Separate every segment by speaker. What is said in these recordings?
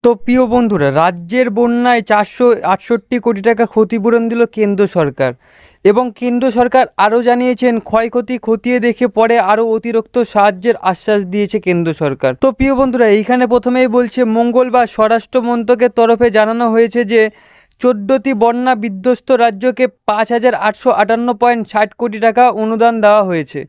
Speaker 1: তো প্রিয় বন্ধুরা, রাজ্যের বন্যায় 468 কোটি টাকা ক্ষতিপূরণ দিল কেন্দ্র সরকার। এবং কেন্দ্র সরকার আরও জানিয়েছেন, ক্ষয়ক্ষতি খতিয়ে দেখে পরে আরও অতিরিক্ত সাহায্যের আশ্বাস দিয়েছে কেন্দ্র সরকার। তো প্রিয় বন্ধুরা, এইখানে প্রথমেই বলছে, মঙ্গলবার স্বরাষ্ট্র মন্ত্রকের তরফে জানানো হয়েছে যে 14টি বন্যা বিধ্বস্ত রাজ্যকে 5,858.60 কোটি টাকা অনুদান দেওয়া হয়েছে।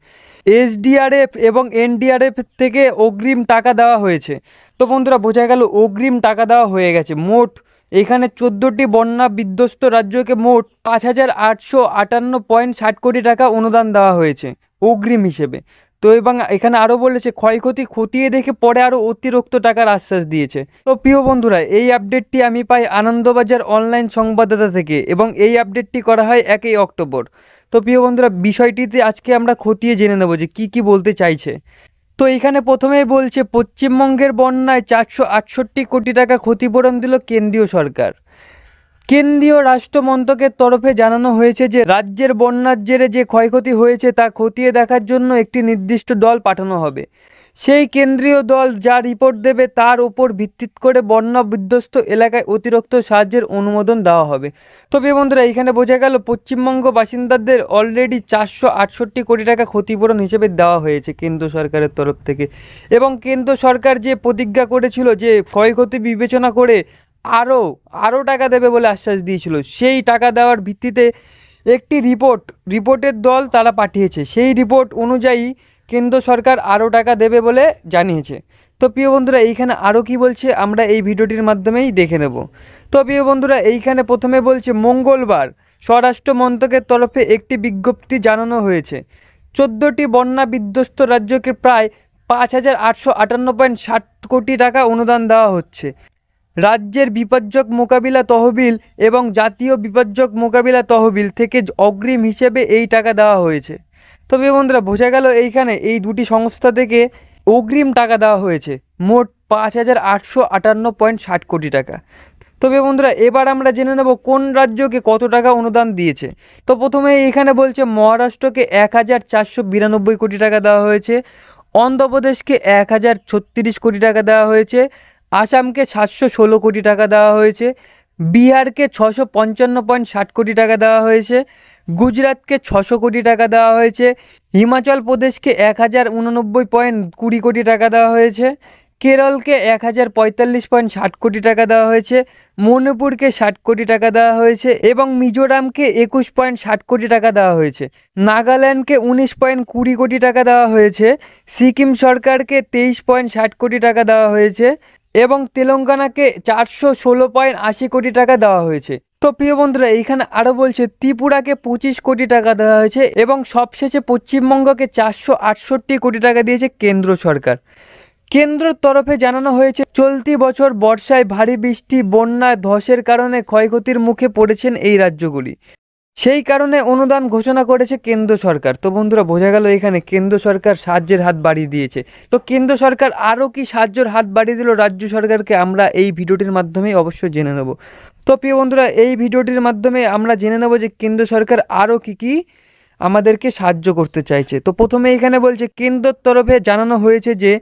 Speaker 1: এসডিআরএফ এবং এনডিআরএফ থেকে অগ্রিম টাকা দেওয়া হয়েছে। তো বন্ধুরা, বোঝা গেল অগ্রিম টাকা দেওয়া হয়ে গেছে। মোট এখানে 14টি বন্যা বিধ্বস্ত রাজ্যকে মোট 5,858.60 কোটি টাকা অনুদান দেওয়া হয়েছে অগ্রিম হিসেবে। তো এবং এখানে আরও বলেছে, ক্ষয়ক্ষতি খতিয়ে দেখে পরে আরও অতিরিক্ত টাকার আশ্বাস দিয়েছে। তো প্রিয় বন্ধুরা, এই আপডেটটি আমি পাই আনন্দবাজার অনলাইন সংবাদদাতা থেকে, এবং এই আপডেটটি করা হয় 1 অক্টোবর। তো প্রিয় বন্ধুরা, বিষয়টিতে আজকে আমরা খতিয়ে জেনে নেব যে কী বলতে চাইছে। তো এখানে প্রথমেই বলছে, পশ্চিমবঙ্গের বন্যায় 468 কোটি টাকা ক্ষতিপূরণ দিল কেন্দ্রীয় সরকার। কেন্দ্রীয় রাষ্ট্র মন্ত্রকের তরফে জানানো হয়েছে যে রাজ্যের বন্যার জেরে যে ক্ষয়ক্ষতি হয়েছে তা খতিয়ে দেখার জন্য একটি নির্দিষ্ট দল পাঠানো হবে। সেই কেন্দ্রীয় দল যা রিপোর্ট দেবে তার উপর ভিত্তি করে বন্যা বিধ্বস্ত এলাকায় অতিরিক্ত সাহায্যের অনুমোদন দেওয়া হবে। তবে বন্ধুরা, এখানে বোঝা গেল পশ্চিমবঙ্গ বাসিন্দাদের অলরেডি 468 কোটি টাকা ক্ষতিপূরণ হিসেবে দেওয়া হয়েছে কেন্দ্র সরকারের তরফ থেকে। এবং কেন্দ্র সরকার যে প্রতিজ্ঞা করেছিল যে ক্ষয়ক্ষতি বিবেচনা করে আরও টাকা দেবে বলে আশ্বাস দিয়েছিল, সেই টাকা দেওয়ার ভিত্তিতে একটি রিপোর্টের দল তারা পাঠিয়েছে। সেই রিপোর্ট অনুযায়ী কেন্দ্র সরকার আরও টাকা দেবে বলে জানিয়েছে। তো প্রিয় বন্ধুরা, এইখানে আরও কি বলছে আমরা এই ভিডিওটির মাধ্যমেই দেখে নেব। তো প্রিয় বন্ধুরা, এইখানে প্রথমে বলছে, মঙ্গলবার স্বরাষ্ট্র মন্ত্রকের তরফে একটি বিজ্ঞপ্তি জানানো হয়েছে। 14টি বন্যা বিধ্বস্ত রাজ্যকে প্রায় 5,858.60 কোটি টাকা অনুদান দেওয়া হচ্ছে। রাজ্যের বিপর্যয় মোকাবিলা তহবিল এবং জাতীয় বিপর্যয় মোকাবিলা তহবিল থেকে অগ্রিম হিসেবে এই টাকা দেওয়া হয়েছে। তবে বন্ধুরা, বোঝা গেল এইখানে এই দুটি সংস্থা থেকে অগ্রিম টাকা দেওয়া হয়েছে মোট 5,858.60 কোটি টাকা। তবে বন্ধুরা, এবার আমরা জেনে নেব কোন রাজ্যকে কত টাকা অনুদান দিয়েছে। তো প্রথমে এখানে বলছে, মহারাষ্ট্রকে 1,492 কোটি টাকা দেওয়া হয়েছে, অন্ধ্রপ্রদেশকে 1,036 কোটি টাকা দেওয়া হয়েছে, আসামকে 716 কোটি টাকা দেওয়া হয়েছে, বিহারকে 655.60 কোটি টাকা দেওয়া হয়েছে, গুজরাটকে 600 কোটি টাকা দেওয়া হয়েছে, হিমাচল প্রদেশকে 1,089.20 কোটি টাকা দেওয়া হয়েছে, কেরলকে 1,045.60 কোটি টাকা দেওয়া হয়েছে, মণিপুরকে 60 কোটি টাকা দেওয়া হয়েছে এবং মিজোরামকে 21.60 কোটি টাকা দেওয়া হয়েছে, নাগাল্যান্ডকে 19.20 কোটি টাকা দেওয়া হয়েছে, সিকিম সরকারকে 23.60 কোটি টাকা দেওয়া হয়েছে এবং তেলেঙ্গানাকে 416.80 কোটি টাকা দেওয়া হয়েছে। তো প্রিয় বন্ধুরা, এইখানে আরও বলছে, ত্রিপুরাকে 25 কোটি টাকা দেওয়া হয়েছে এবং সবশেষে পশ্চিমবঙ্গকে 468 কোটি টাকা দিয়েছে কেন্দ্র সরকার। কেন্দ্রের তরফে জানানো হয়েছে, চলতি বছর বর্ষায় ভারী বৃষ্টি, বন্যা, ধসের কারণে ক্ষয়ক্ষতির মুখে পড়েছেন এই রাজ্যগুলি। সেই কারণে অনুদান ঘোষণা করেছে কেন্দ্র সরকার। তো বন্ধুরা, বোঝা গেল এখানে কেন্দ্র সরকার সাহায্যের হাত বাড়িয়ে দিয়েছে। তো কেন্দ্র সরকার আরও কি সাহায্যের হাত বাড়িয়ে দিল রাজ্য সরকারকে, আমরা এই ভিডিওটির মাধ্যমেই অবশ্যই জেনে নেব। তো প্রিয় বন্ধুরা, এই ভিডিওটির মাধ্যমে আমরা জেনে নেব যে কেন্দ্র সরকার আরও কি আমাদেরকে সাহায্য করতে চাইছে। তো প্রথমে এখানে বলছে, কেন্দ্রের তরফে জানানো হয়েছে যে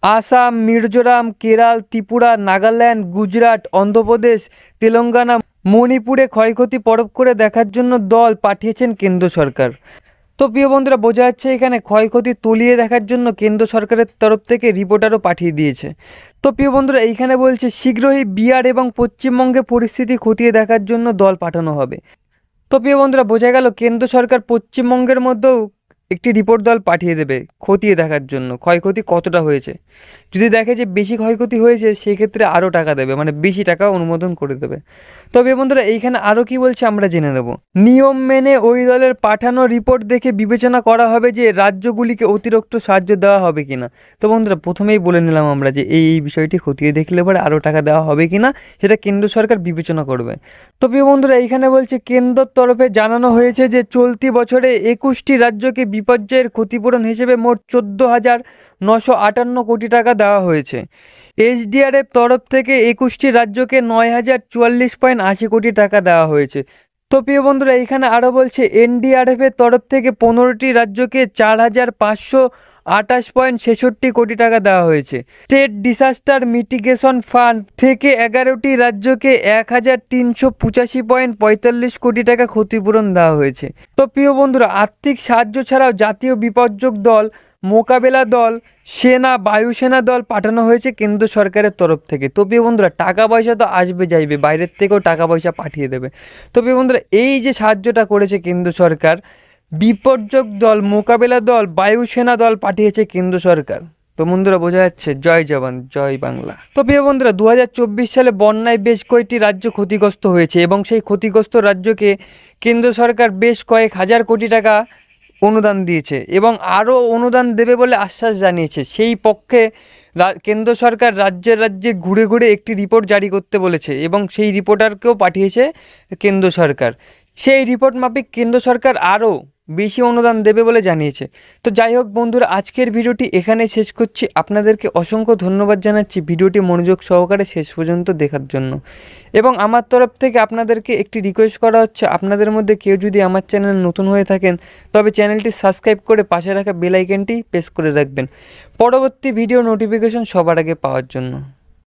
Speaker 1: আসাম, মিজোরাম, কেরল, ত্রিপুরা, নাগাল্যান্ড, গুজরাট, অন্ধ্রপ্রদেশ, তেলেঙ্গানা, মণিপুরে ক্ষয়ক্ষতি পরখ করে দেখার জন্য দল পাঠিয়েছেন কেন্দ্র সরকার। তো প্রিয় বন্ধুরা, বোঝা যাচ্ছে এখানে ক্ষয়ক্ষতি তলিয়ে দেখার জন্য কেন্দ্র সরকারের তরফ থেকে রিপোর্টারও পাঠিয়ে দিয়েছে। তো প্রিয় বন্ধুরা, এইখানে বলছে, শীঘ্রই বিহার এবং পশ্চিমবঙ্গে পরিস্থিতি খতিয়ে দেখার জন্য দল পাঠানো হবে। তো প্রিয় বন্ধুরা, বোঝা গেল কেন্দ্র সরকার পশ্চিমবঙ্গের মধ্যেও একটি রিপোর্ট দল পাঠিয়ে দেবে খতিয়ে দেখার জন্য ক্ষয়ক্ষতি কতটা হয়েছে। যদি দেখে যে বেশি ক্ষয়ক্ষতি হয়েছে, সেক্ষেত্রে আরও টাকা দেবে, মানে বেশি টাকা অনুমোদন করে দেবে। তবে বন্ধুরা, এইখানে আরও কি বলছে আমরা জেনে নেব। নিয়ম মেনে ওই দলের পাঠানো রিপোর্ট দেখে বিবেচনা করা হবে যে রাজ্যগুলিকে অতিরিক্ত সাহায্য দেওয়া হবে কিনা। তো বন্ধুরা, প্রথমেই বলে নিলাম আমরা যে এই বিষয়টি খতিয়ে দেখলে পরে আরও টাকা দেওয়া হবে কিনা সেটা কেন্দ্র সরকার বিবেচনা করবে। তো প্রিয় বন্ধুরা, এইখানে বলছে, কেন্দ্রের তরফে জানানো হয়েছে যে চলতি বছরে 21টি রাজ্যকে বিপর্যয়ের ক্ষতিপূরণ হিসেবে মোট 14,958 কোটি টাকা দেওয়া হয়েছে। এসডিআরএফ তরফ থেকে 21টি রাজ্যকে 9,044.80 কোটি টাকা দেওয়া হয়েছে। তো প্রিয় বন্ধুরা, এখানে আরও বলছে, এনডিআরএফের তরফ থেকে 15টি রাজ্যকে 28.66 কোটি টাকা দেওয়া হয়েছে। স্টেট ডিসাস্টার মিটিগেশন ফান্ড থেকে 11টি রাজ্যকে 1385.45 কোটি টাকা ক্ষতিপূরণ দেওয়া হয়েছে। তো প্রিয় বন্ধুরা, আর্থিক সাহায্য ছাড়াও জাতীয় বিপর্যয় দল, মোকাবেলা দল, সেনা, বায়ুসেনা দল পাঠানো হয়েছে কেন্দ্র সরকারের তরফ থেকে। তো প্রিয় বন্ধুরা, টাকা পয়সা তো আসবে যাইবে, বাইরের থেকেও টাকা পয়সা পাঠিয়ে দেবে। তো প্রিয় বন্ধুরা, এই যে সাহায্যটা করেছে কেন্দ্র সরকার, বিপর্যয় দল, মোকাবেলা দল, বায়ুসেনা দল পাঠিয়েছে কেন্দ্র সরকার। তো বন্ধুরা, বোঝা যাচ্ছে জয় জওয়ান জয় বাংলা। তো প্রিয় বন্ধুরা, 2024 সালে বন্যায় বেশ কয়েকটি রাজ্য ক্ষতিগ্রস্ত হয়েছে এবং সেই ক্ষতিগ্রস্ত রাজ্যকে কেন্দ্র সরকার বেশ কয়েক হাজার কোটি টাকা অনুদান দিয়েছে এবং আরও অনুদান দেবে বলে আশ্বাস জানিয়েছে। সেই পক্ষে কেন্দ্র সরকার রাজ্যে রাজ্যে ঘুরে ঘুরে একটি রিপোর্ট জারি করতে বলেছে এবং সেই রিপোর্টারকেও পাঠিয়েছে কেন্দ্র সরকার। সেই রিপোর্ট মাফিক কেন্দ্র সরকার আরও বেশি অনুদান দেবে বলে জানিয়েছে। তো যাই হোক বন্ধুরা, আজকের ভিডিওটি এখানে শেষ করছি। আপনাদেরকে অসংখ্য ধন্যবাদ জানাচ্ছি ভিডিওটি মনোযোগ সহকারে শেষ পর্যন্ত দেখার জন্য। এবং আমার তরফ থেকে আপনাদেরকে একটি রিকোয়েস্ট করা হচ্ছে, আপনাদের মধ্যে কেউ যদি আমার চ্যানেল নতুন হয়ে থাকেন তবে চ্যানেলটি সাবস্ক্রাইব করে পাশে রাখা বেল আইকনটি প্রেস করে রাখবেন পরবর্তী ভিডিও নোটিফিকেশন সবার আগে পাওয়ার জন্য।